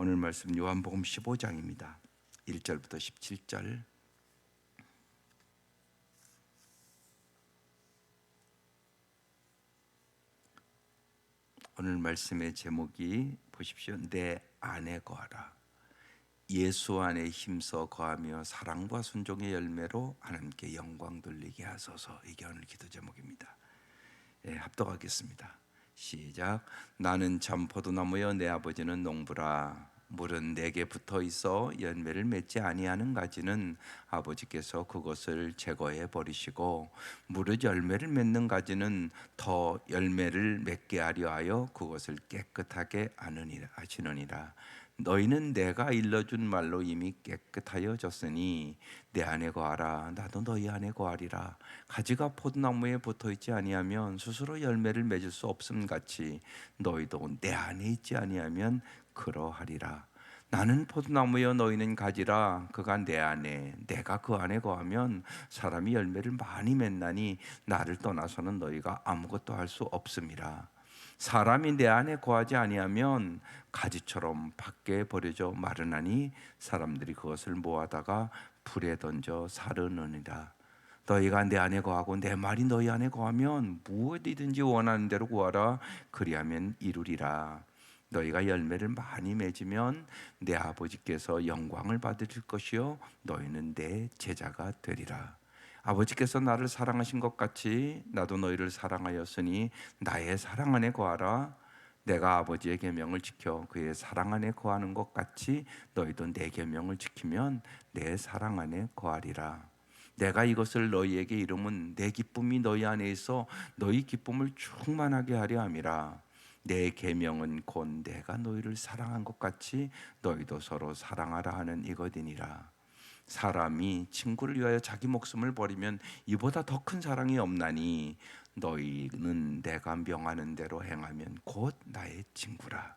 오늘 말씀 요한복음 15장입니다. 1절부터 17절. 오늘 말씀의 제목이 보십시오. 내 안에 거하라. 예수 안에 힘써 거하며 사랑과 순종의 열매로 하나님께 영광 돌리게 하소서. 이게 오늘 기도 제목입니다. 합독하겠습니다. 시작. 나는 참 포도나무여 내 아버지는 농부라. 물은 내게 붙어 있어 열매를 맺지 아니하는 가지는 아버지께서 그것을 제거해 버리시고, 무릇 열매를 맺는 가지는 더 열매를 맺게 하려 하여 그것을 깨끗하게 하시느니라. 너희는 내가 일러준 말로 이미 깨끗하여졌으니 내 안에 거하라. 나도 너희 안에 거하리라. 가지가 포도나무에 붙어있지 아니하면 스스로 열매를 맺을 수 없음 같이 너희도 내 안에 있지 아니하면 그러하리라. 나는 포도나무여 너희는 가지라. 그가 내 안에 내가 그 안에 거하면 사람이 열매를 많이 맺나니 나를 떠나서는 너희가 아무것도 할 수 없음이라. 사람이 내 안에 거하지 아니하면 가지처럼 밖에 버려져 마르나니 사람들이 그것을 모아다가 불에 던져 사르느니라. 너희가 내 안에 거하고 내 말이 너희 안에 거하면 무엇이든지 원하는 대로 구하라. 그리하면 이루리라. 너희가 열매를 많이 맺으면 내 아버지께서 영광을 받으실 것이요 너희는 내 제자가 되리라. 아버지께서 나를 사랑하신 것 같이 나도 너희를 사랑하였으니 나의 사랑 안에 거하라. 내가 아버지의 계명을 지켜 그의 사랑 안에 거하는 것 같이 너희도 내 계명을 지키면 내 사랑 안에 거하리라. 내가 이것을 너희에게 이름은 내 기쁨이 너희 안에 있어 너희 기쁨을 충만하게 하려 함이라. 내 계명은 곧 내가 너희를 사랑한 것 같이 너희도 서로 사랑하라 하는 이것이니라. 사람이 친구를 위하여 자기 목숨을 버리면 이보다 더 큰 사랑이 없나니 너희는 내가 명하는 대로 행하면 곧 나의 친구라.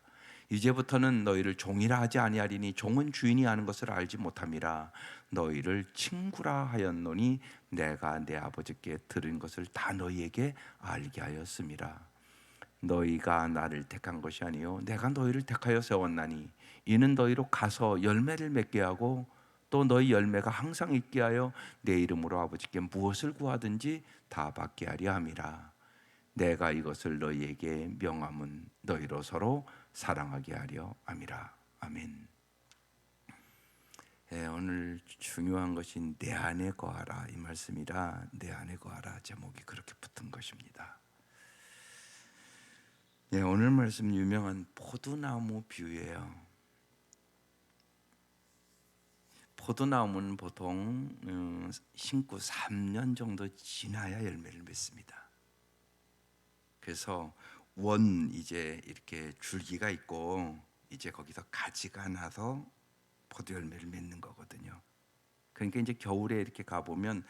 이제부터는 너희를 종이라 하지 아니하리니 종은 주인이 하는 것을 알지 못함이라. 너희를 친구라 하였노니 내가 내 아버지께 들은 것을 다 너희에게 알게 하였음이라. 너희가 나를 택한 것이 아니요 내가 너희를 택하여 세웠나니 이는 너희로 가서 열매를 맺게 하고 또 너희 열매가 항상 있게 하여 내 이름으로 아버지께 무엇을 구하든지 다 받게 하려 함이라. 내가 이것을 너희에게 명함은 너희로 서로 사랑하게 하려 함이라. 아멘. 오늘 중요한 것인 내 안에 거하라 이 말씀이라 내 안에 거하라 제목이 그렇게 붙은 것입니다. 오늘 말씀 유명한 포도나무 비유예요. 포도나무는 보통 심고 3년 정도 지나야 열매를 맺습니다. 그래서 이제 이렇게 줄기가 있고 이제 거기서 가지가 나서 포도 열매를 맺는 거거든요. 그러니까 이제 겨울에 이렇게 가보면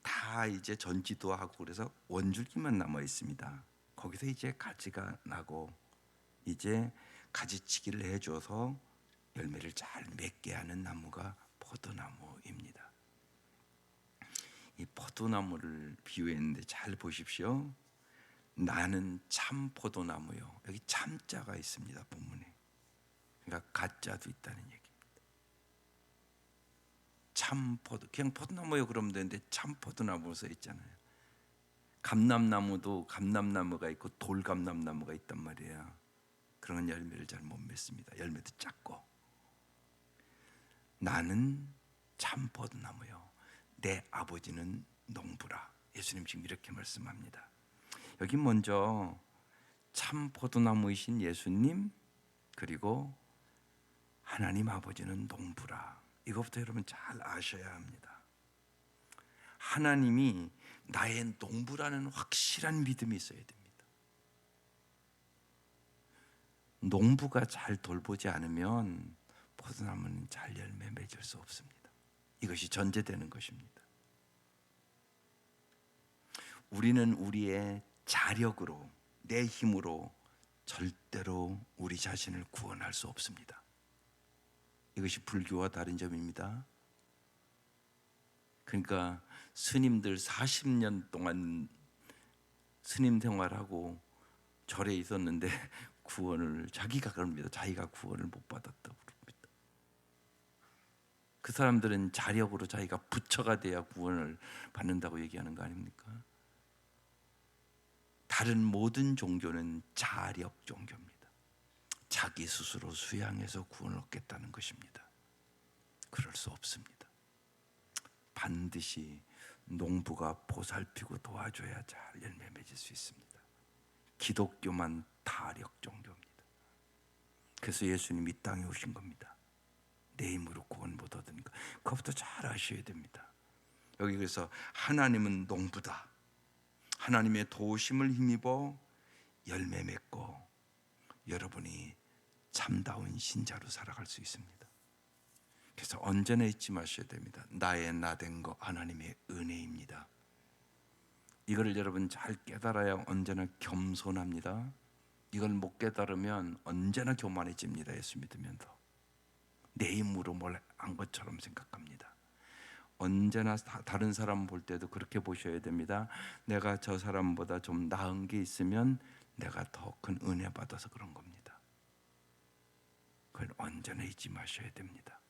다 이제 전지도 하고 그래서 원줄기만 남아 있습니다. 거기서 이제 가지가 나고 이제 가지치기를 해줘서 열매를 잘 맺게 하는 나무가 포도나무입니다. 이 포도나무를 비유했는데 잘 보십시오. 나는 참 포도나무요. 여기 참자가 있습니다. 본문에. 그러니까 가짜도 있다는 얘기입니다. 참 포도, 그냥 포도나무요 그러면 되는데 참 포도나무 써 있잖아요. 감람나무도 감람나무가 있고 돌감람나무가 있단 말이에요. 그런 열매를 잘 못 맺습니다. 열매도 작고. 나는 참 포도나무요 내 아버지는 농부라. 예수님 지금 이렇게 말씀합니다. 여기 먼저 참 포도나무이신 예수님 그리고 하나님 아버지는 농부라. 이것부터 여러분 잘 아셔야 합니다. 하나님이 나의 농부라는 확실한 믿음이 있어야 됩니다. 농부가 잘 돌보지 않으면 포도나무는 잘 열매 맺을 수 없습니다. 이것이 전제되는 것입니다. 우리는 우리의 자력으로 내 힘으로 절대로 우리 자신을 구원할 수 없습니다. 이것이 불교와 다른 점입니다. 그러니까 스님들 40년 동안 스님 생활하고 절에 있었는데 구원을 자기가 그럽니다. 자기가 구원을 못 받았다고 그럽니다. 그 사람들은 자력으로 자기가 부처가 돼야 구원을 받는다고 얘기하는 거 아닙니까? 다른 모든 종교는 자력 종교입니다. 자기 스스로 수양해서 구원을 얻겠다는 것입니다. 그럴 수 없습니다. 반드시 농부가 보살피고 도와줘야 잘 열매 맺을 수 있습니다. 기독교만 타력 종교입니다. 그래서 예수님이 이 땅에 오신 겁니다. 내 힘으로 구원 못 얻으니까 그것부터 잘 아셔야 됩니다. 여기 그래서 하나님은 농부다. 하나님의 도우심을 힘입어 열매 맺고 여러분이 참다운 신자로 살아갈 수 있습니다. 그래서 언제나 잊지 마셔야 됩니다. 나의 나된 거 하나님의 은혜입니다. 이걸 여러분 잘 깨달아야 언제나 겸손합니다. 이걸 못 깨달으면 언제나 교만해집니다. 예수 믿으면서 내 힘으로 뭘 한 것처럼 생각합니다. 언제나 다른 사람 볼 때도 그렇게 보셔야 됩니다. 내가 저 사람보다 좀 나은 게 있으면 내가 더 큰 은혜 받아서 그런 겁니다. 그걸 언제나 잊지 마셔야 됩니다.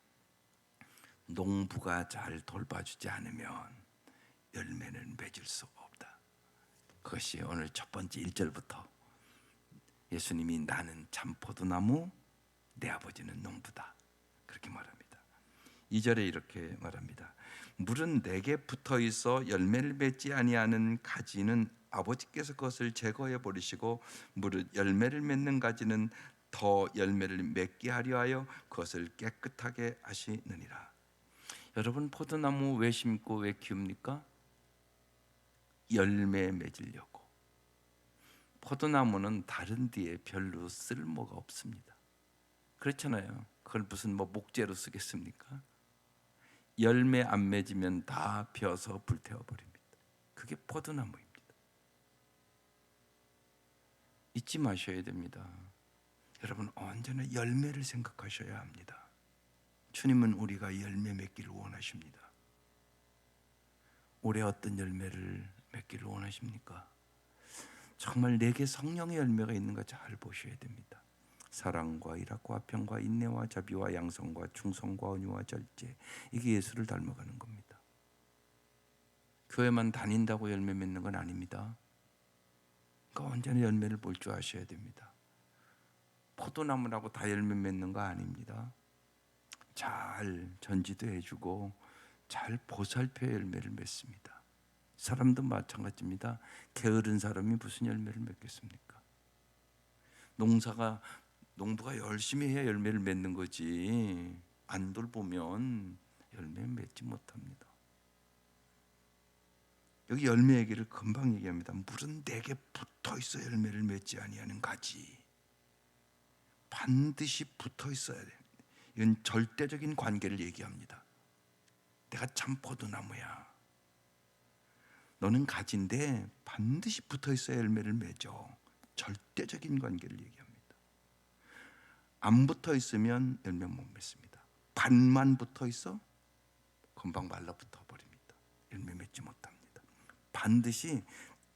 농부가 잘 돌봐주지 않으면 열매는 맺을 수 없다. 그것이 오늘 첫 번째 1절부터 예수님이 나는 참 포도나무, 내 아버지는 농부다 그렇게 말합니다. 2절에 이렇게 말합니다. 물은 내게 붙어 있어 열매를 맺지 아니하는 가지는 아버지께서 그것을 제거해 버리시고 물은 열매를 맺는 가지는 더 열매를 맺게 하려 하여 그것을 깨끗하게 하시느니라. 여러분 포도나무 왜 심고 왜 키웁니까? 열매 맺으려고. 포도나무는 다른 데에 별로 쓸모가 없습니다. 그렇잖아요. 그걸 무슨 목재로 쓰겠습니까? 열매 안 맺으면 다 벼서 불태워 버립니다. 그게 포도나무입니다. 잊지 마셔야 됩니다. 여러분 언제나 열매를 생각하셔야 합니다. 주님은 우리가 열매 맺기를 원하십니다. 올해 어떤 열매를 맺기를 원하십니까? 정말 내게 성령의 열매가 있는가 잘 보셔야 됩니다. 사랑과 일학과 화평과 인내와 자비와 양성과 충성과 온유와 절제, 이게 예수를 닮아가는 겁니다. 교회만 다닌다고 열매 맺는 건 아닙니다. 그러니까 언제나 열매를 볼 줄 아셔야 됩니다. 포도나무라고 다 열매 맺는 거 아닙니다. 잘 전지도 해주고 잘 보살펴야 열매를 맺습니다. 사람도 마찬가지입니다. 게으른 사람이 무슨 열매를 맺겠습니까? 농부가 열심히 해야 열매를 맺는 거지 안 돌보면 열매 맺지 못합니다. 여기 열매 얘기를 금방 얘기합니다. 물은 내게 붙어 있어 열매를 맺지 아니하는 가지. 반드시 붙어 있어야 돼. 이건 절대적인 관계를 얘기합니다. 내가 참 포도나무야. 너는 가지인데 반드시 붙어 있어야 열매를 맺어. 절대적인 관계를 얘기합니다. 안 붙어 있으면 열매 못 맺습니다. 반만 붙어 있어 금방 말라붙어 버립니다. 열매 맺지 못합니다. 반드시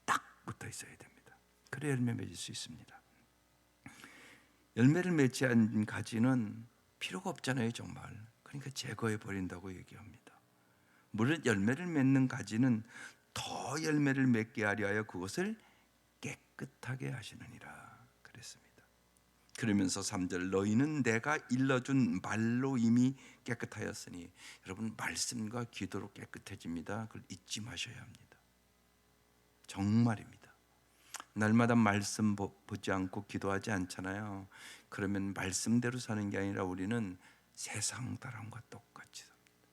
딱 붙어 있어야 됩니다. 그래야 열매 맺을 수 있습니다. 열매를 맺지 않은 가지는 필요가 없잖아요, 정말. 그러니까 제거해 버린다고 얘기합니다. 물론 열매를 맺는 가지는 더 열매를 맺게 하려 하여 그것을 깨끗하게 하시느니라 그랬습니다. 그러면서 3절 너희는 내가 일러준 말로 이미 깨끗하였으니, 여러분 말씀과 기도로 깨끗해집니다. 그걸 잊지 마셔야 합니다. 정말입니다. 날마다 말씀 보지 않고 기도하지 않잖아요. 그러면 말씀대로 사는 게 아니라 우리는 세상 사람과 똑같이 삽니다.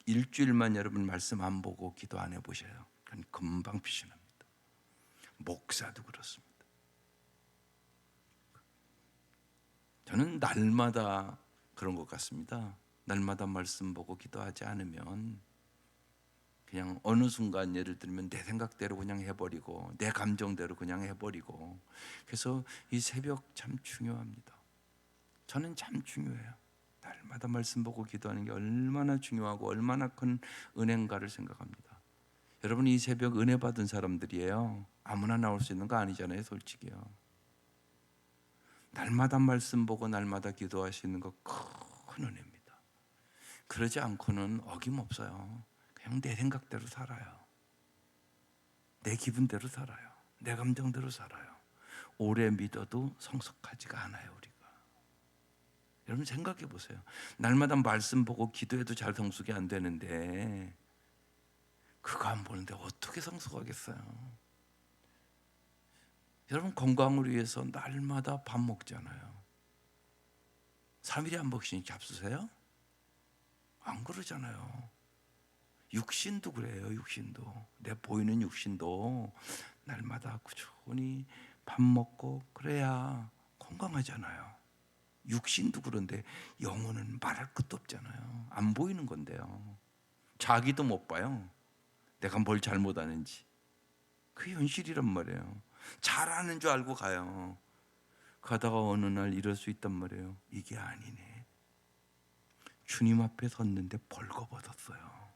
일주일만 여러분 말씀 안 보고 기도 안 해보셔요. 그건 금방 피신합니다. 목사도 그렇습니다. 저는 날마다 그런 것 같습니다. 날마다 말씀 보고 기도하지 않으면 그냥 어느 순간 예를 들면 내 생각대로 그냥 해버리고 내 감정대로 그냥 해버리고, 그래서 이 새벽 참 중요합니다. 저는 참 중요해요. 날마다 말씀 보고 기도하는 게 얼마나 중요하고 얼마나 큰 은혜인가를 생각합니다. 여러분 이 새벽 은혜 받은 사람들이에요. 아무나 나올 수 있는 거 아니잖아요, 솔직히요. 날마다 말씀 보고 날마다 기도하시는 거 큰 은혜입니다. 그러지 않고는 어김없어요. 그냥 내 생각대로 살아요. 내 기분대로 살아요. 내 감정대로 살아요. 오래 믿어도 성숙하지가 않아요, 우리가. 여러분 생각해 보세요. 날마다 말씀 보고 기도해도 잘 성숙이 안 되는데 그거 안 보는데 어떻게 성숙하겠어요? 여러분 건강을 위해서 날마다 밥 먹잖아요. 3일에 한 번씩 잡수세요? 안 그러잖아요. 육신도 그래요. 육신도 내 보이는 육신도 날마다 꾸준히 밥 먹고 그래야 건강하잖아요. 육신도 그런데 영혼은 말할 것도 없잖아요. 안 보이는 건데요. 자기도 못 봐요. 내가 뭘 잘못하는지. 그게 현실이란 말이에요. 잘하는 줄 알고 가요. 가다가 어느 날 이럴 수 있단 말이에요. 이게 아니네. 주님 앞에 섰는데 벌거벗었어요.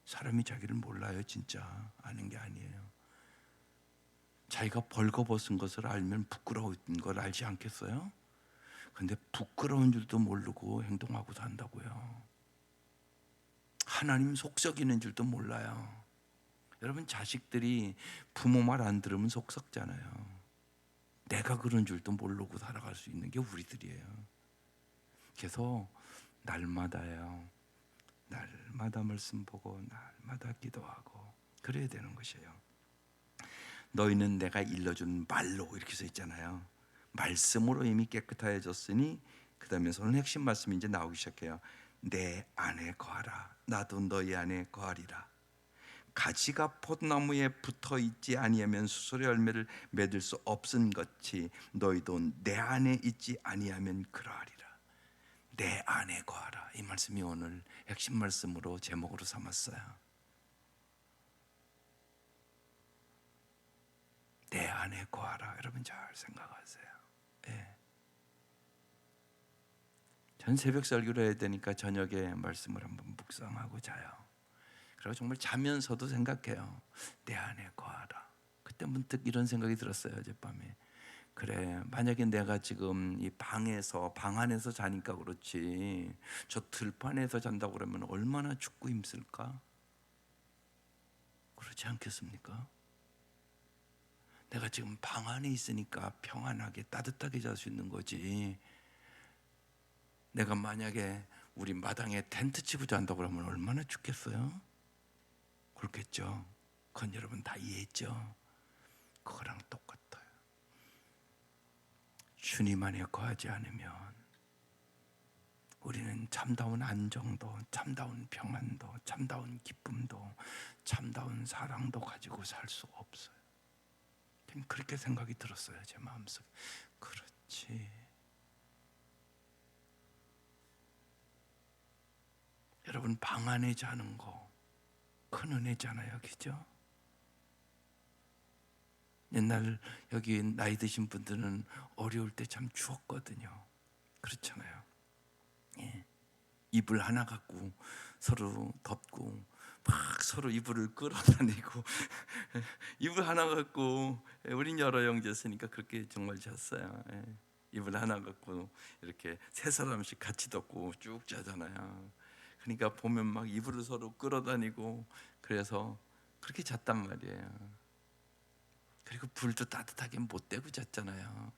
사람이 자기를 몰라요. 진짜 아는 게 아니에요. 자기가 벌거벗은 것을 알면 부끄러운 걸 알지 않겠어요? 근데 부끄러운 줄도 모르고 행동하고 산다고요. 하나님 속썩이는 줄도 몰라요. 여러분 자식들이 부모 말 안 들으면 속썩잖아요. 내가 그런 줄도 모르고 살아갈 수 있는 게 우리들이에요. 그래서 날마다요. 날마다 말씀 보고 날마다 기도하고 그래야 되는 것이에요. 너희는 내가 일러준 말로 이렇게 써 있잖아요. 말씀으로 이미 깨끗해졌으니 그 다음에서 오늘 핵심 말씀이 이제 나오기 시작해요. 내 안에 거하라. 나도 너희 안에 거하리라. 가지가 포도나무에 붙어 있지 아니하면 수솔의 열매를 맺을 수 없은 것이 너희도 내 안에 있지 아니하면 그러하리라. 내 안에 거하라. 이 말씀이 오늘 핵심 말씀으로 제목으로 삼았어요. 내 안에 거하라. 여러분 잘 생각하세요. 네. 전 새벽 설교를 해야 되니까 저녁에 말씀을 한번 묵상하고 자요. 그리고 정말 자면서도 생각해요. 내 안에 거하라. 그때 문득 이런 생각이 들었어요. 어젯밤에. 그래, 만약에 내가 지금 이 방 안에서 자니까 그렇지 저 들판에서 잔다고 그러면 얼마나 춥고 힘쓸까? 그렇지 않겠습니까? 내가 지금 방 안에 있으니까 평안하게 따뜻하게 잘 수 있는 거지. 내가 만약에 우리 마당에 텐트 치고 잔다고 그러면 얼마나 춥겠어요? 그렇겠죠. 그건 여러분 다 이해했죠? 그거랑 똑같아요. 주님 안에 거하지 않으면 우리는 참다운 안정도, 참다운 평안도, 참다운 기쁨도, 참다운 사랑도 가지고 살 수 없어요. 그렇게 생각이 들었어요. 제 마음속에. 그렇지. 여러분 방 안에 자는 거 큰 은혜잖아요. 그죠? 옛날 여기 나이 드신 분들은 어려울 때 참 추웠거든요. 그렇잖아요. 예. 이불 하나 갖고 서로 덮고 막 서로 이불을 끌어다니고 이불 하나 갖고 우린 여러 형제였으니까 그렇게 정말 잤어요. 예. 이불 하나 갖고 이렇게 세 사람씩 같이 덮고 쭉 자잖아요. 그러니까 보면 막 이불을 서로 끌어다니고 그래서 그렇게 잤단 말이에요. 그리고 불도 따뜻하게 못 대고 잤잖아요.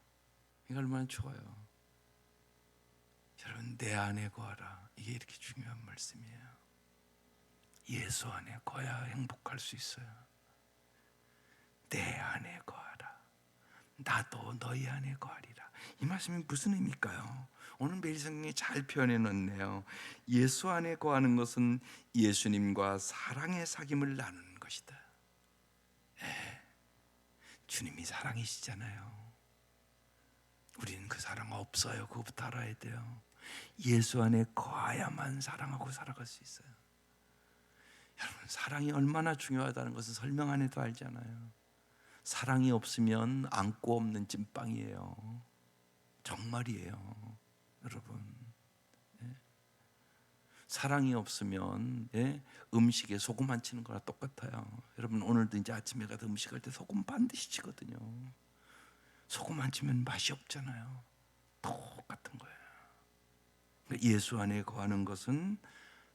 이거 얼마나 좋아요. 여러분 내 안에 거하라. 이게 이렇게 중요한 말씀이에요. 예수 안에 거야 행복할 수 있어요. 내 안에 거하라. 나도 너희 안에 거하리라. 이 말씀이 무슨 의미일까요? 오늘 매일 성경에 잘 표현해 놓네요. 예수 안에 거하는 것은 예수님과 사랑의 사귐을 나누는 것이다. 주님이 사랑이시잖아요. 우리는 그 사랑 없어요. 그것부터 알아야 돼요. 예수 안에 거하야만 사랑하고 살아갈 수 있어요. 여러분 사랑이 얼마나 중요하다는 것은 설명 안 해도 알잖아요. 사랑이 없으면 안고 없는 찐빵이에요. 정말이에요. 여러분 사랑이 없으면 음식에 소금 안 치는 거랑 똑같아요. 여러분 오늘도 이제 아침에 가서 음식할 때 소금 반드시 치거든요. 소금 안 치면 맛이 없잖아요. 똑같은 거예요. 예수 안에 거하는 것은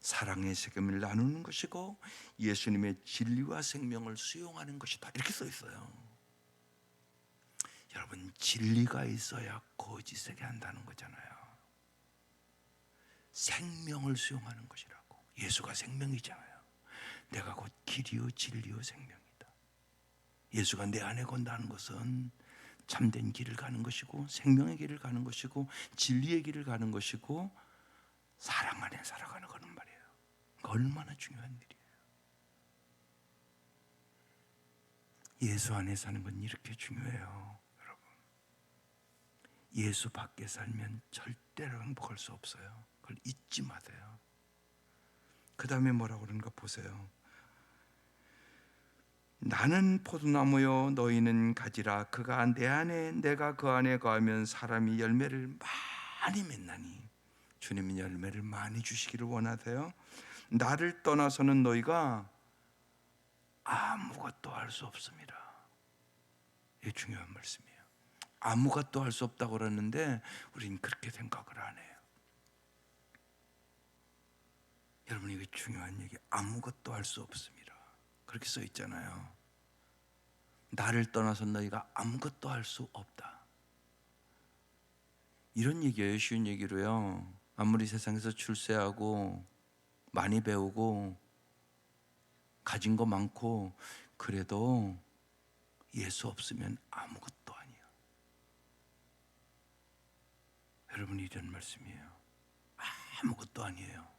사랑의 세금을 나누는 것이고 예수님의 진리와 생명을 수용하는 것이다. 이렇게 써 있어요. 여러분, 진리가 있어야 거짓에게 한다는 거잖아요. 생명을 수용하는 것이라고. 예수가 생명이잖아요. 내가 곧 길이요 진리요 생명이다. 예수가 내 안에 건다는 것은 참된 길을 가는 것이고 생명의 길을 가는 것이고 진리의 길을 가는 것이고 사랑 안에 살아가는 거는 말이에요. 얼마나 중요한 일이에요. 예수 안에 사는 건 이렇게 중요해요. 여러분, 예수 밖에 살면 절대로 행복할 수 없어요. 그걸 잊지 마세요. 그 다음에 뭐라고 그러는가 보세요. 나는 포도나무요 너희는 가지라. 그가 내 안에 내가 그 안에 거하면 사람이 열매를 많이 맺나니. 주님은 열매를 많이 주시기를 원하세요. 나를 떠나서는 너희가 아무것도 할 수 없습니다. 이게 중요한 말씀이에요. 아무것도 할 수 없다고 그러는데 우리는 그렇게 생각을 안 해요. 여러분, 이게 중요한 얘기. 아무것도 할 수 없습니다. 그렇게 써 있잖아요. 나를 떠나서 너희가 아무것도 할 수 없다. 이런 얘기예요. 쉬운 얘기로요. 아무리 세상에서 출세하고 많이 배우고 가진 거 많고 그래도 예수 없으면 아무것도 아니야. 여러분, 이런 말씀이에요. 아무것도 아니에요.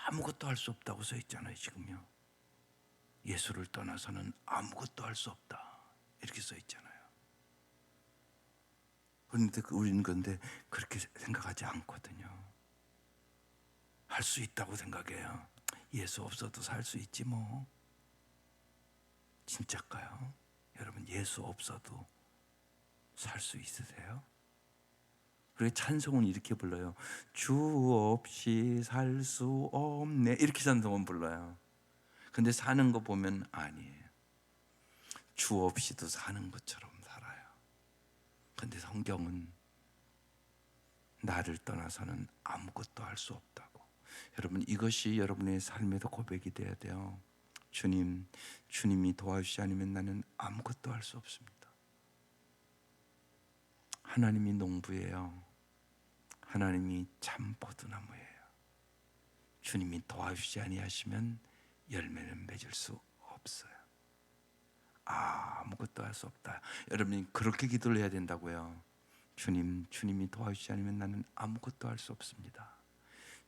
아무것도 할 수 없다고 써 있잖아요. 지금요. 예수를 떠나서는 아무것도 할 수 없다. 이렇게 써 있잖아요. 그런데 우리는 그런데 그렇게 생각하지 않거든요. 할 수 있다고 생각해요. 예수 없어도 살 수 있지 뭐. 진짜일까요? 여러분, 예수 없어도 살 수 있으세요? 그리고 찬송은 이렇게 불러요. 주 없이 살 수 없네. 이렇게 찬송은 불러요. 근데 사는 거 보면 아니에요. 주 없이도 사는 것처럼 살아요. 근데 성경은 나를 떠나서는 아무것도 할 수 없다고. 여러분, 이것이 여러분의 삶에도 고백이 돼야 돼요. 주님이 도와주시 않으면 나는 아무것도 할 수 없습니다. 하나님이 농부예요. 하나님이 참 포도나무예요. 주님이 도와주지 아니하시면 열매는 맺을 수 없어요. 아무것도 할 수 없다. 여러분이 그렇게 기도를 해야 된다고요. 주님이 도와주지 않으면 나는 아무것도 할 수 없습니다.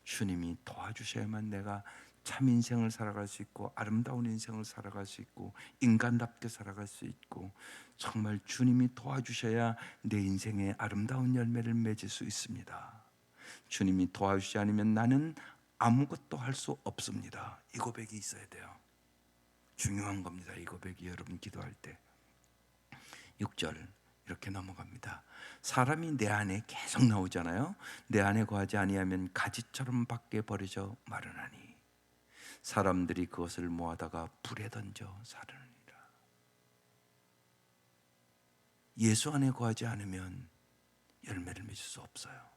주님이 도와주셔야만 내가 참 인생을 살아갈 수 있고 아름다운 인생을 살아갈 수 있고 인간답게 살아갈 수 있고 정말 주님이 도와주셔야 내 인생에 아름다운 열매를 맺을 수 있습니다. 주님이 도와주지 않으면 나는 아무것도 할 수 없습니다. 이 고백이 있어야 돼요. 중요한 겁니다. 이 고백이 여러분 기도할 때. 6절 이렇게 넘어갑니다. 사람이 내 안에 계속 나오잖아요. 내 안에 거하지 아니하면 가지처럼 밖에 버려져 마르나니 사람들이 그것을 모아다가 불에 던져 사르느니라. 예수 안에 거하지 않으면 열매를 맺을 수 없어요.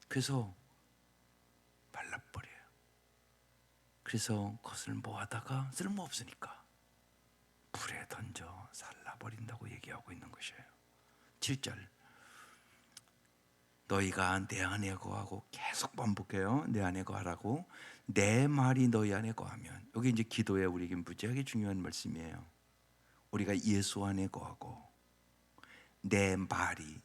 그래서 발라버려요. 그래서 그것을 모아다가 쓸모없으니까 불에 던져 살라버린다고 얘기하고 있는 것이에요. 7절 너희가 내 안에 거하고 계속 반복해요. 내 안에 거하라고. 내 말이 너희 안에 거하면, 여기 이제 기도에 우리에게 무지하게 중요한 말씀이에요. 우리가 예수 안에 거하고 내 말이,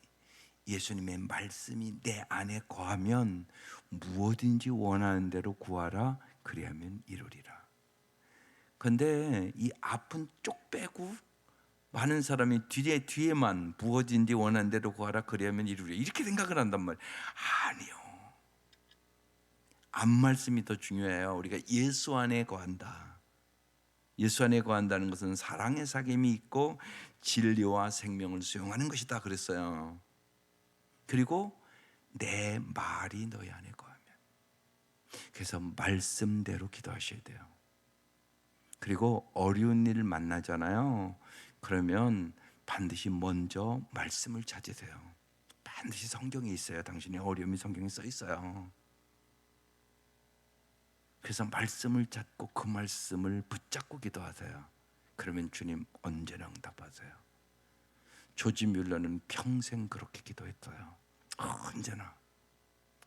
예수님의 말씀이 내 안에 거하면 무엇인지 원하는 대로 구하라 그리하면 이루리라. 근데 이 앞은 쪽 빼고 많은 사람이 뒤에만 무엇인지 원하는 대로 구하라 그리하면 이루리라 이렇게 생각을 한단 말이에요. 아니요. 앞 말씀이 더 중요해요. 우리가 예수 안에 거한다. 예수 안에 거한다는 것은 사랑의 사귐이 있고 진리와 생명을 수용하는 것이다 그랬어요. 그리고 내 말이 너희 안에 거하면, 그래서 말씀대로 기도하셔야 돼요. 그리고 어려운 일을 만나잖아요. 그러면 반드시 먼저 말씀을 찾으세요. 반드시 성경에 있어요. 당신의 어려움이 성경에 써 있어요. 그래서 말씀을 찾고 그 말씀을 붙잡고 기도하세요. 그러면 주님 언제나 응답하세요. 조지 뮬러는 평생 그렇게 기도했어요. 언제나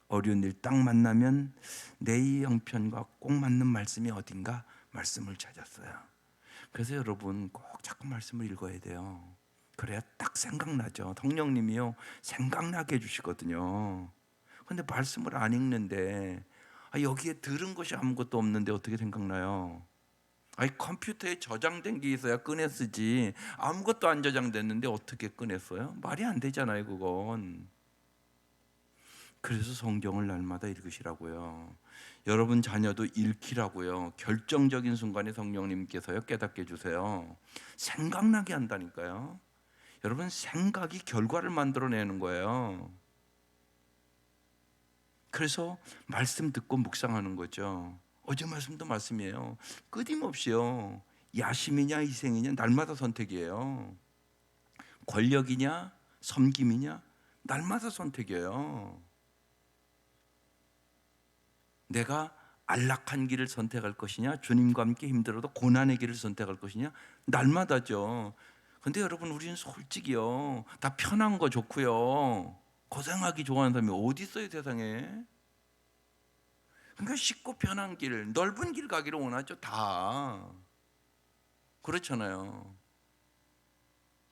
어려운 일 딱 만나면 내 형편과 꼭 맞는 말씀이 어딘가 말씀을 찾았어요. 그래서 여러분 꼭 자꾸 말씀을 읽어야 돼요. 그래야 딱 생각나죠. 성령님이요 생각나게 해주시거든요. 근데 말씀을 안 읽는데 여기에 들은 것이 아무것도 없는데 어떻게 생각나요? 컴퓨터에 저장된 게 있어야 꺼내 쓰지 아무것도 안 저장됐는데 어떻게 꺼냈어요? 말이 안 되잖아요 그건. 그래서 성경을 날마다 읽으시라고요. 여러분 자녀도 읽히라고요. 결정적인 순간에 성령님께서요 깨닫게 해주세요. 생각나게 한다니까요. 여러분 생각이 결과를 만들어내는 거예요. 그래서 말씀 듣고 묵상하는 거죠. 어제 말씀도 말씀이에요. 끊임없이요. 야심이냐 희생이냐 날마다 선택이에요. 권력이냐 섬김이냐 날마다 선택이에요. 내가 안락한 길을 선택할 것이냐 주님과 함께 힘들어도 고난의 길을 선택할 것이냐 날마다죠. 근데 여러분 우리는 솔직히요 다 편한 거 좋고요 고생하기 좋아하는 사람이 어디 있어요 세상에. 그러니까 쉽고 편한 길 넓은 길 가기를 원하죠. 다 그렇잖아요.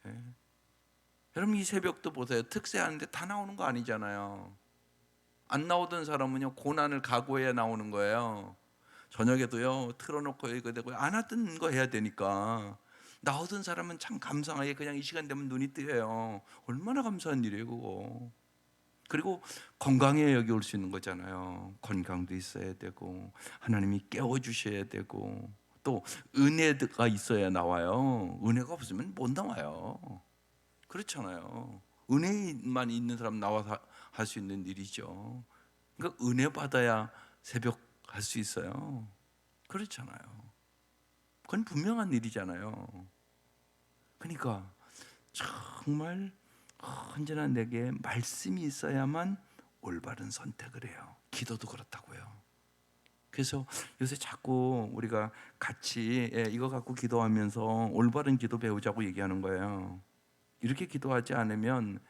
예. 여러분 이 새벽도 보세요. 특세하는데 다 나오는 거 아니잖아요. 안 나오던 사람은요 고난을 각오해야 나오는 거예요. 저녁에도요 틀어놓고 이거 되고 안 하던 거 해야 되니까. 나오던 사람은 참 감사하게 그냥 이 시간 되면 눈이 뜨여요. 얼마나 감사한 일이에요 그거. 그리고 건강에 여기 올 수 있는 거잖아요. 건강도 있어야 되고 하나님이 깨워주셔야 되고 또 은혜가 있어야 나와요. 은혜가 없으면 못 나와요. 그렇잖아요. 은혜만 있는 사람 나와서 할 수 있는 일이죠. 그러니까 은혜 받아야 새벽 할 수 있어요. 그렇잖아요. 그건 분명한 일이잖아요. 그러니까 정말 언제나 내게 말씀이 있어야만 올바른 선택을 해요. 기도도 그렇다고요. 그래서 요새 자꾸 우리가 같이 이거 갖고 기도하면서 올바른 기도 배우자고 얘기하는 거예요. 이렇게 기도하지 않으면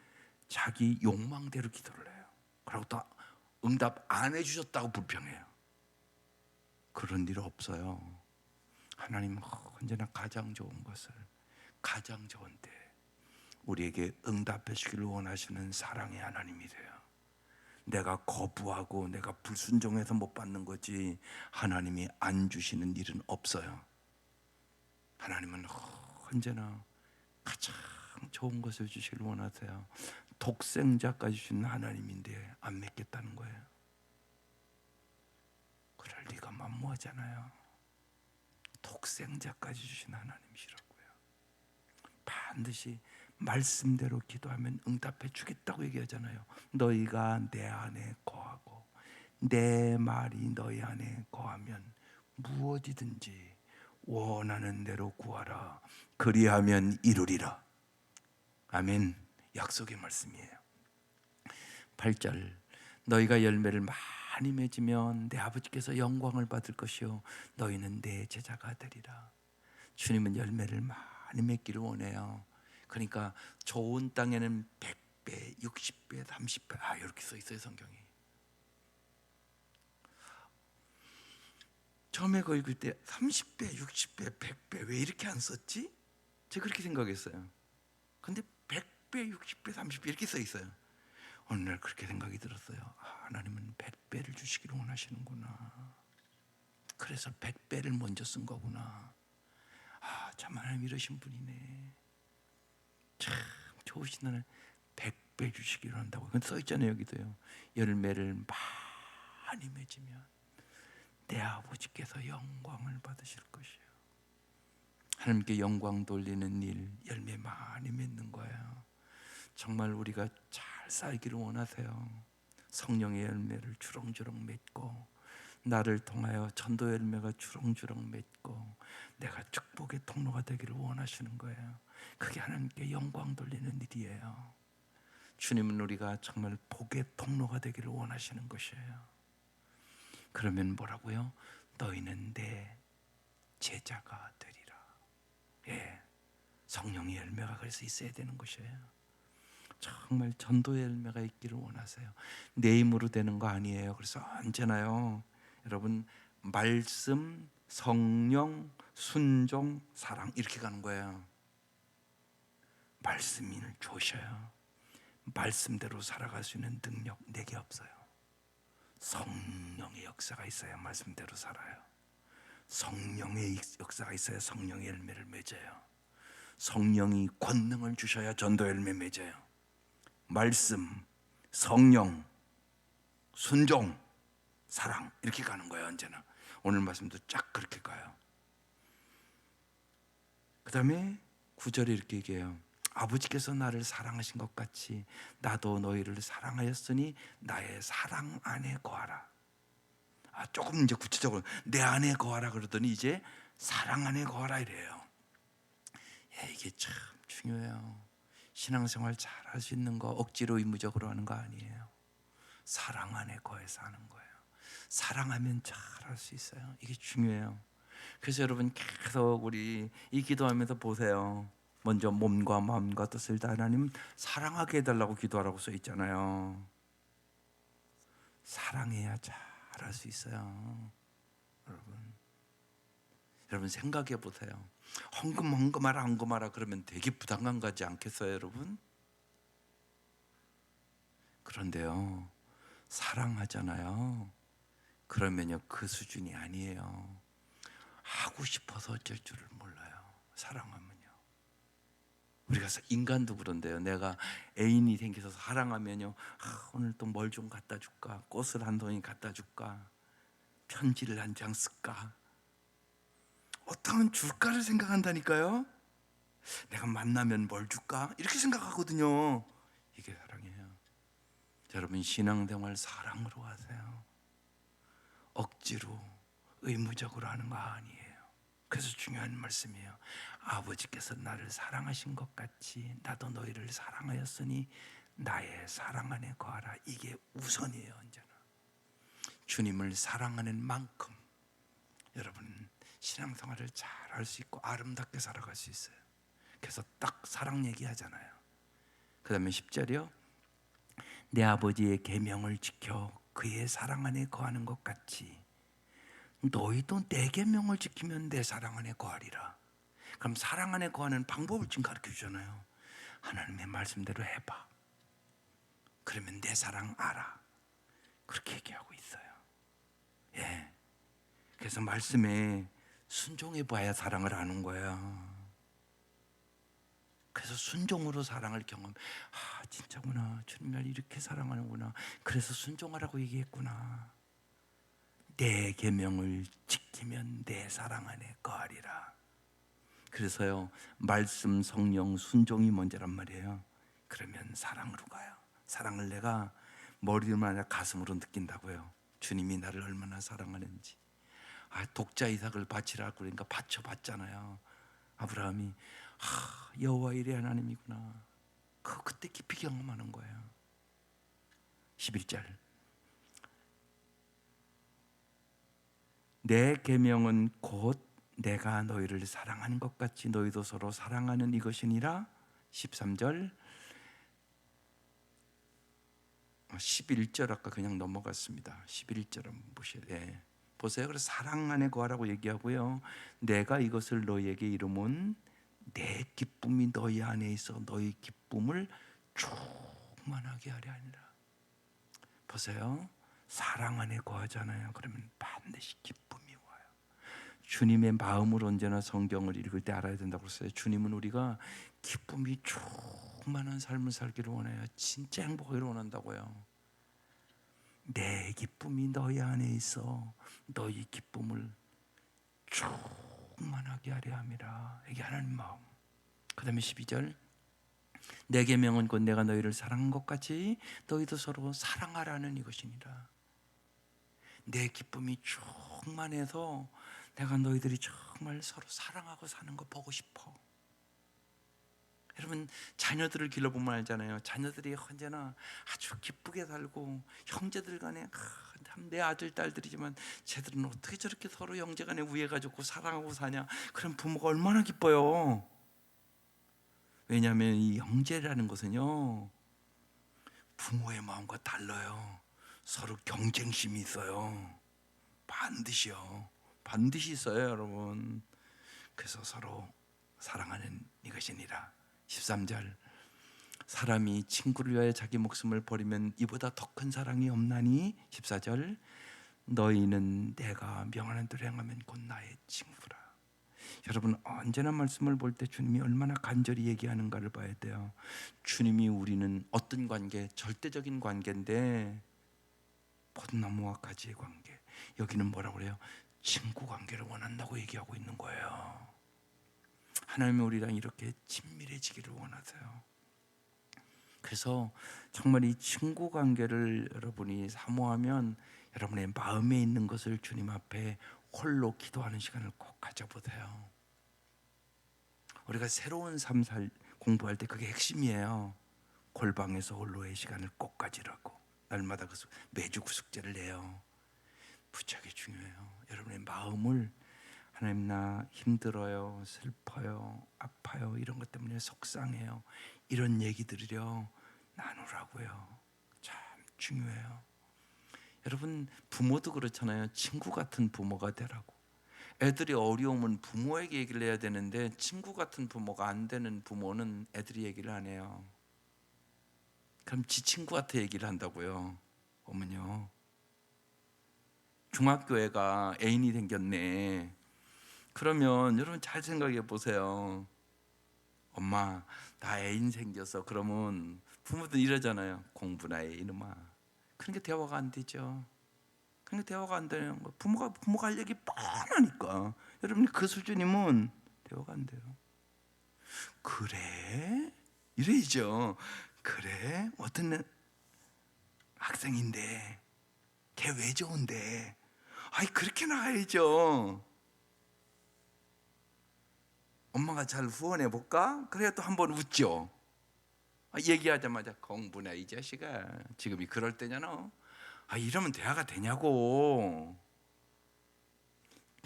자기 욕망대로 기도를 해요. 그리고 또 응답 안 해주셨다고 불평해요. 그런 일 없어요. 하나님은 언제나 가장 좋은 것을 가장 좋은 때 우리에게 응답해 주기를 원하시는 사랑의 하나님이래요. 내가 거부하고 내가 불순종해서 못 받는 거지 하나님이 안 주시는 일은 없어요. 하나님은 언제나 가장 좋은 것을 주시길 원하세요. 독생자까지 주신 하나님인데 안 믿겠다는 거예요. 그럴 리가 만무하잖아요. 독생자까지 주신 하나님이시라고요. 반드시 말씀대로 기도하면 응답해 주겠다고 얘기하잖아요. 너희가 내 안에 거하고 내 말이 너희 안에 거하면 무엇이든지 원하는 대로 구하라. 그리하면 이루리라. 아멘. 약속의 말씀이에요. 8절 너희가 열매를 많이 맺으면 내 아버지께서 영광을 받을 것이요 너희는 내 제자가 되리라. 주님은 열매를 많이 맺기를 원해요. 그러니까 좋은 땅에는 100배, 60배, 30배 이렇게 써 있어요 성경이. 처음에 그거 읽을 때 30배, 60배, 100배 왜 이렇게 안 썼지? 제가 그렇게 생각했어요. 근데 100배, 60배, 30배 이렇게 써 있어요. 어느 날 그렇게 생각이 들었어요. 하나님은 100배를 주시기를 원하시는구나. 그래서 100배를 먼저 쓴 거구나. 참 하나님 이러신 분이네. 참 좋으신 하나님 100배 주시기를 한다고. 근데 써 있잖아요 여기도요. 열매를 많이 맺으면 내 아버지께서 영광을 받으실 것이에요. 하나님께 영광 돌리는 일, 열매 많이 맺는 거예요. 정말 우리가 잘 살기를 원하세요. 성령의 열매를 주렁주렁 맺고 나를 통하여 전도 열매가 주렁주렁 맺고 내가 축복의 통로가 되기를 원하시는 거예요. 그게 하나님께 영광 돌리는 일이에요. 주님은 우리가 정말 복의 통로가 되기를 원하시는 것이에요. 그러면 뭐라고요? 너희는 내 제자가 되리라. 예, 성령의 열매가 그래서 있어야 되는 것이에요. 정말 전도의 열매가 있기를 원하세요. 내 힘으로 되는 거 아니에요. 그래서 언제나요, 여러분, 말씀, 성령, 순종, 사랑 이렇게 가는 거예요. 말씀을 주셔요. 말씀대로 살아갈 수 있는 능력 내게 없어요. 성령의 역사가 있어야 말씀대로 살아요. 성령의 역사가 있어야 성령의 열매를 맺어요. 성령이 권능을 주셔야 전도 열매 맺어요. 말씀, 성령, 순종, 사랑 이렇게 가는 거예요. 언제나 오늘 말씀도 쫙 그렇게 가요. 그 다음에 9절에 이렇게 얘기해요. 아버지께서 나를 사랑하신 것 같이 나도 너희를 사랑하였으니 나의 사랑 안에 거하라. 조금 이제 구체적으로 내 안에 거하라 그러더니 이제 사랑 안에 거하라 이래요. 이게 참 중요해요. 신앙생활 잘할 수 있는 거 억지로 의무적으로 하는 거 아니에요. 사랑 안에 거해서 하는 거예요. 사랑하면 잘할 수 있어요. 이게 중요해요. 그래서 여러분 계속 우리 이 기도하면서 보세요. 먼저 몸과 마음과 뜻을 다 하나님 사랑하게 해달라고 기도하라고 써 있잖아요. 사랑해야 잘할 수 있어요. 여러분 생각해 보세요. 헌금하라 그러면 되게 부담감 가지 않겠어요, 여러분? 그런데요, 사랑하잖아요. 그러면요, 그 수준이 아니에요. 하고 싶어서 어쩔 줄을 몰라요. 사랑하면요. 우리가 인간도 그런데요. 내가 애인이 생겨서 사랑하면요, 오늘 또 뭘 좀 갖다 줄까? 꽃을 한 송이 갖다 줄까? 편지를 한 장 쓸까? 어떠면 줄까를 생각한다니까요. 내가 만나면 뭘 줄까? 이렇게 생각하거든요. 이게 사랑이에요. 여러분 신앙생활 사랑으로 하세요. 억지로 의무적으로 하는 거 아니에요. 그래서 중요한 말씀이에요. 아버지께서 나를 사랑하신 것 같이 나도 너희를 사랑하였으니 나의 사랑 안에 거하라. 이게 우선이에요. 언제나 주님을 사랑하는 만큼 여러분 신앙생활을 잘 할 수 있고 아름답게 살아갈 수 있어요. 그래서 딱 사랑 얘기하잖아요. 그 다음에 10절이요. 내 아버지의 계명을 지켜 그의 사랑 안에 거하는 것 같이 너희도 내 계명을 지키면 내 사랑 안에 거하리라. 그럼 사랑 안에 거하는 방법을 지금 가르쳐 주잖아요. 하나님의 말씀대로 해봐. 그러면 내 사랑 알아. 그렇게 얘기하고 있어요. 예. 그래서 말씀에 순종해 봐야 사랑을 아는 거예요. 그래서 순종으로 사랑을 경험. 진짜구나. 주님 날 이렇게 사랑하는구나. 그래서 순종하라고 얘기했구나. 내 계명을 지키면 내 사랑 안에 거하리라. 그래서요, 말씀, 성령, 순종이 먼저란 말이에요. 그러면 사랑으로 가요. 사랑을 내가 머리로만 아니라 가슴으로 느낀다고요. 주님이 나를 얼마나 사랑하는지. 독자 이삭을 바치라고 그러니까 바쳐봤잖아요. 아브라함이 여호와 일의 하나님이구나. 그때 깊이 경험하는 거예요. 11절. 내 계명은 곧 내가 너희를 사랑하는 것 같이 너희도 서로 사랑하는 이것이니라. 13절. 11절 아까 그냥 넘어갔습니다. 11절 한번 보셔야 돼요. 보세요. 그래서 사랑 안에 거하라고 얘기하고요. 내가 이것을 너희에게 이루면 내 기쁨이 너희 안에 있어 너희 기쁨을 충만하게 하려 하니라. 보세요. 사랑 안에 거하잖아요. 그러면 반드시 기쁨이 와요. 주님의 마음으로 언제나 성경을 읽을 때 알아야 된다고 했어요. 주님은 우리가 기쁨이 충만한 삶을 살기를 원해요. 진짜 행복하기를 원한다고요. 내 기쁨이 너희 안에 있어 너희 기쁨을 충만하게 하려 함이라. 이게 하나님 마음. 그 다음에 12절. 내 계명은 곧 내가 너희를 사랑한 것 같이 너희도 서로 사랑하라는 이것이니라. 내 기쁨이 충만해서 내가 너희들이 정말 서로 사랑하고 사는 거 보고 싶어. 여러분 자녀들을 길러보면 알잖아요. 자녀들이 언제나 아주 기쁘게 살고 형제들 간에 참 내 아들 딸들이지만 쟤들은 어떻게 저렇게 서로 형제 간에 우애가 좋고 사랑하고 사냐. 그럼 부모가 얼마나 기뻐요. 왜냐하면 이 형제라는 것은요 부모의 마음과 달라요. 서로 경쟁심이 있어요. 반드시요. 반드시 있어요, 여러분. 그래서 서로 사랑하는 이것이니라. 13절 사람이 친구를 위하여 자기 목숨을 버리면 이보다 더 큰 사랑이 없나니. 14절 너희는 내가 명하는 대로 행하면 곧 나의 친구라. 여러분 언제나 말씀을 볼 때 주님이 얼마나 간절히 얘기하는가를 봐야 돼요. 주님이 우리는 어떤 관계, 절대적인 관계인데 포도나무와 가지의 관계, 여기는 뭐라고 그래요? 친구 관계를 원한다고 얘기하고 있는 거예요. 하나님이 우리랑 이렇게 친밀해지기를 원하세요. 그래서 정말 이 친구 관계를 여러분이 사모하면 여러분의 마음에 있는 것을 주님 앞에 홀로 기도하는 시간을 꼭 가져보세요. 우리가 새로운 삶 공부할 때 그게 핵심이에요. 골방에서 홀로의 시간을 꼭 가지라고. 날마다 매주 그 숙제를 내요. 부쩍이 중요해요. 여러분의 마음을 하나님 나 힘들어요, 슬퍼요, 아파요, 이런 것 때문에 속상해요, 이런 얘기들이요 나누라고요. 참 중요해요. 여러분 부모도 그렇잖아요. 친구 같은 부모가 되라고. 애들이 어려우면 부모에게 얘기를 해야 되는데 친구 같은 부모가 안 되는 부모는 애들이 얘기를 안 해요. 그럼 지 친구한테 얘기를 한다고요. 어머니요, 중학교애가 애인이 생겼네. 그러면 여러분 잘 생각해 보세요. 엄마 나 애인 생겼어. 그러면 부모들 이러잖아요. 공부나 해 이놈아. 그러니까 대화가 안 되죠. 그러니까 대화가 안 되는 거. 부모가 할 얘기 뻔하니까. 여러분 그 수준이면 대화가 안 돼요. 그래? 이래야죠. 그래? 어떤 학생인데 걔 왜 좋은데? 아이 그렇게 나가야죠. 엄마가 잘 후원해 볼까? 그래야 또 한번 웃죠. 얘기하자마자 공부나 이 자식아 지금이 그럴 때잖아. 이러면 대화가 되냐고.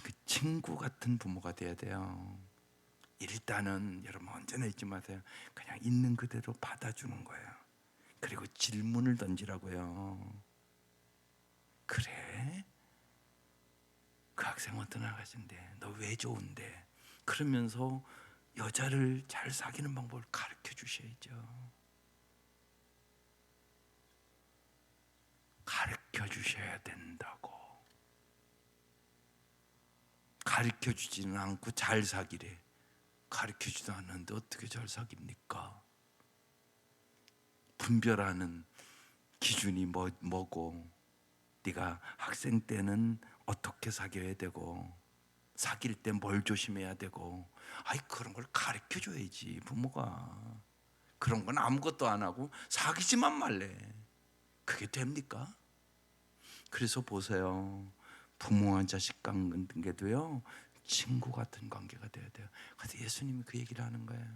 그 친구 같은 부모가 돼야 돼요. 일단은 여러분 언제나 잊지 마세요. 그냥 있는 그대로 받아주는 거예요. 그리고 질문을 던지라고요. 그래? 그 학생 어떤 학생인데 너 왜 좋은데? 그러면서 여자를 잘 사귀는 방법을 가르쳐 주셔야죠. 가르쳐 주셔야 된다고. 가르쳐 주지는 않고 잘 사귀래. 가르쳐 주지도 않는데 어떻게 잘 사깁니까? 분별하는 기준이 뭐고, 네가 학생 때는 어떻게 사귀어야 되고 사귈 때 뭘 조심해야 되고, 그런 걸 가르쳐 줘야지 부모가. 그런 건 아무것도 안 하고 사귀지만 말래. 그게 됩니까? 그래서 보세요. 부모와 자식 관계도요 친구 같은 관계가 돼야 돼요. 그래서 예수님이 그 얘기를 하는 거예요.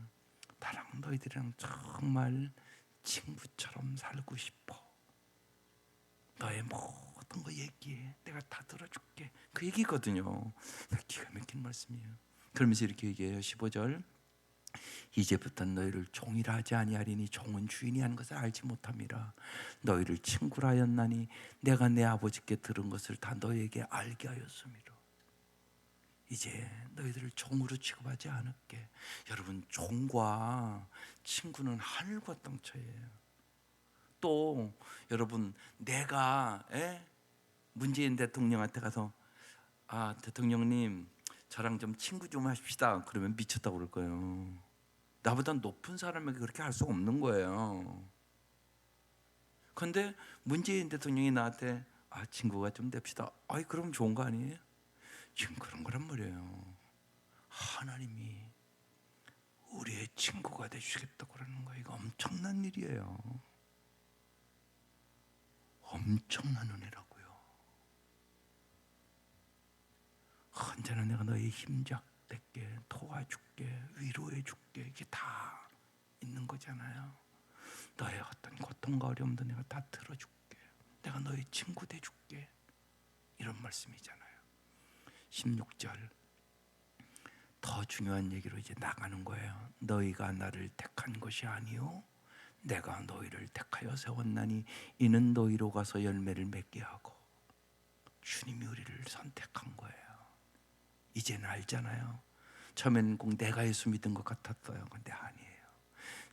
나랑 너희들이랑 정말 친구처럼 살고 싶어. 너의 모든 거 얘기해. 내가 다 들어줄게. 그 얘기거든요. 기가 막힌 말씀이에요. 그러면서 이렇게 얘기해요. 15절 이제부터 너희를 종이라 하지 아니하리니 종은 주인이 하는 것을 알지 못함이라. 너희를 친구라 하였나니 내가 내 아버지께 들은 것을 다 너희에게 알게 하였음이라. 이제 너희들을 종으로 취급하지 않을게. 여러분 종과 친구는 하늘과 땅 차이예요. 또 여러분 내가 문재인 대통령한테 가서 대통령님 저랑 좀 친구 좀 하십시다. 그러면 미쳤다고 그럴 거예요. 나보다 높은 사람에게 그렇게 할 수 없는 거예요. 그런데 문재인 대통령이 나한테 친구가 좀 됩시다. 그럼 좋은 거 아니에요? 지금 그런 거란 말이에요. 하나님이 우리의 친구가 되주시겠다고 그러는 거예요. 이거 엄청난 일이에요. 엄청난 은혜라고요. 언제나 내가 너의 힘작되게 도와줄게, 위로해줄게. 이게 다 있는 거잖아요. 너의 어떤 고통과 어려움도 내가 다 들어줄게. 내가 너의 친구 돼줄게. 이런 말씀이잖아요. 16절 더 중요한 얘기로 이제 나가는 거예요. 너희가 나를 택한 것이 아니요 내가 너희를 택하여 세웠나니 이는 너희로 가서 열매를 맺게 하고. 주님이 우리를 선택한 거예요. 이제는 알잖아요. 처음에는 꼭 내가 예수 믿은 것 같았어요. 근데 아니에요.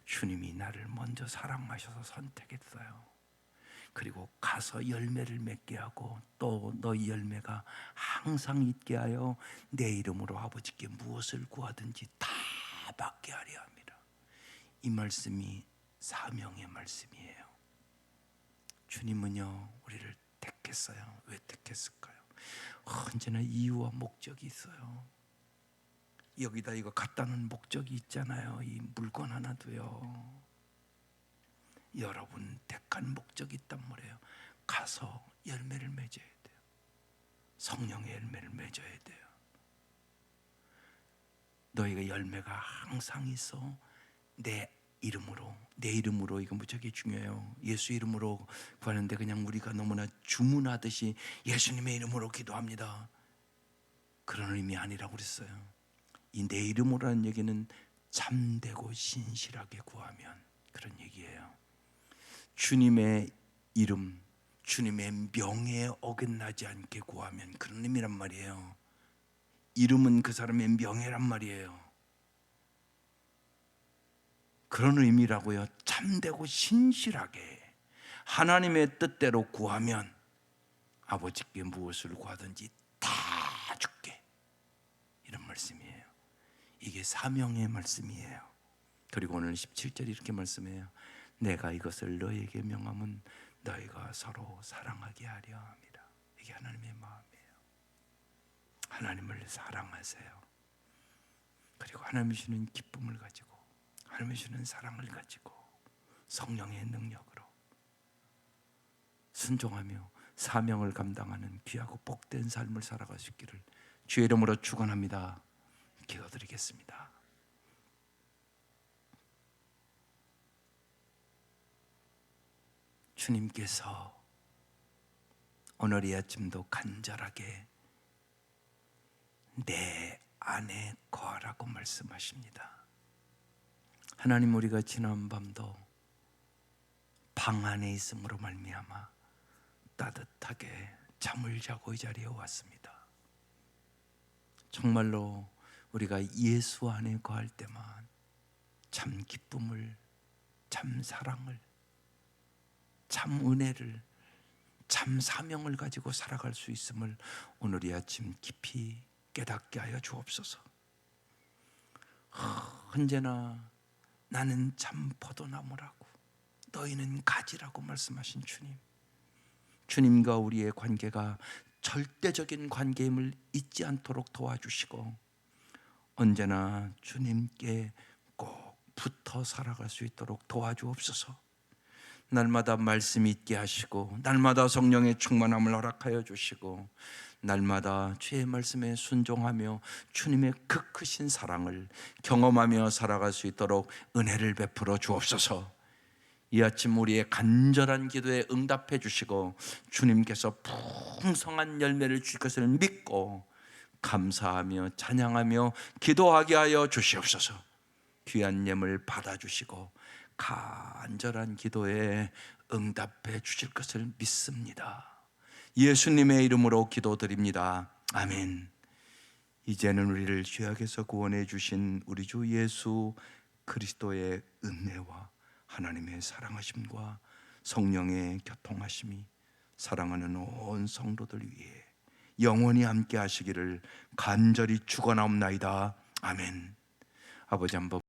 주님이 나를 먼저 사랑하셔서 선택했어요. 그리고 가서 열매를 맺게 하고 또 너희 열매가 항상 있게 하여 내 이름으로 아버지께 무엇을 구하든지 다 받게 하려 합니다. 이 말씀이 사명의 말씀이에요. 주님은요 우리를 택했어요. 왜 택했을까요? 언제나 이유와 목적이 있어요. 여기다 이거 갖다 놓은 목적이 있잖아요. 이 물건 하나도요. 여러분 택한 목적이 있단 말이에요. 가서 열매를 맺어야 돼요. 성령의 열매를 맺어야 돼요. 너희가 열매가 항상 있어. 내 이름으로 이거 무척이 중요해요. 예수 이름으로 구하는데 그냥 우리가 너무나 주문하듯이 예수님의 이름으로 기도합니다. 그런 의미 아니라고 그랬어요. 이 내 이름으로라는 얘기는 참되고 신실하게 구하면 그런 얘기예요. 주님의 이름, 주님의 명예에 어긋나지 않게 구하면 그런 의미란 말이에요. 이름은 그 사람의 명예란 말이에요. 그런 의미라고요. 참되고 신실하게 하나님의 뜻대로 구하면 아버지께 무엇을 구하든지 다 줄게. 이런 말씀이에요. 이게 사명의 말씀이에요. 그리고 오늘 17절이 이렇게 말씀해요. 내가 이것을 너에게 명함은 너희가 서로 사랑하게 하려 합니다. 이게 하나님의 마음이에요. 하나님을 사랑하세요. 그리고 하나님이 주는 기쁨을 가지고 하나님이 주는 사랑을 가지고 성령의 능력으로 순종하며 사명을 감당하는 귀하고 복된 삶을 살아갈 수 있기를 주의 이름으로 축원합니다. 기도드리겠습니다. 주님께서 오늘 이 아침도 간절하게 내 안에 거하라고 말씀하십니다. 하나님, 우리가 지난 밤도 방 안에 있음으로 말미암아 따뜻하게 잠을 자고 이 자리에 왔습니다. 정말로 우리가 예수 안에 거할 때만 참 기쁨을, 참 사랑을, 참 은혜를, 참 사명을 가지고 살아갈 수 있음을 오늘 이 아침 깊이 깨닫게 하여 주옵소서. 언제나 나는 참 포도나무라고 너희는 가지라고 말씀하신 주님, 주님과 우리의 관계가 절대적인 관계임을 잊지 않도록 도와주시고 언제나 주님께 꼭 붙어 살아갈 수 있도록 도와주옵소서. 날마다 말씀이 있게 하시고 날마다 성령의 충만함을 허락하여 주시고 날마다 주의 말씀에 순종하며 주님의 그 크신 사랑을 경험하며 살아갈 수 있도록 은혜를 베풀어 주옵소서. 이 아침 우리의 간절한 기도에 응답해 주시고 주님께서 풍성한 열매를 주실 것을 믿고 감사하며 찬양하며 기도하게 하여 주시옵소서. 귀한 예물 받아주시고 간절한 기도에 응답해 주실 것을 믿습니다. 예수님의 이름으로 기도드립니다. 아멘. 이제는 우리를 죄악에서 구원해 주신 우리 주 예수 그리스도의 은혜와 하나님의 사랑하심과 성령의 교통하심이 사랑하는 온 성도들 위해 영원히 함께 하시기를 간절히 축원하옵나이다. 아멘. 아버지, 한번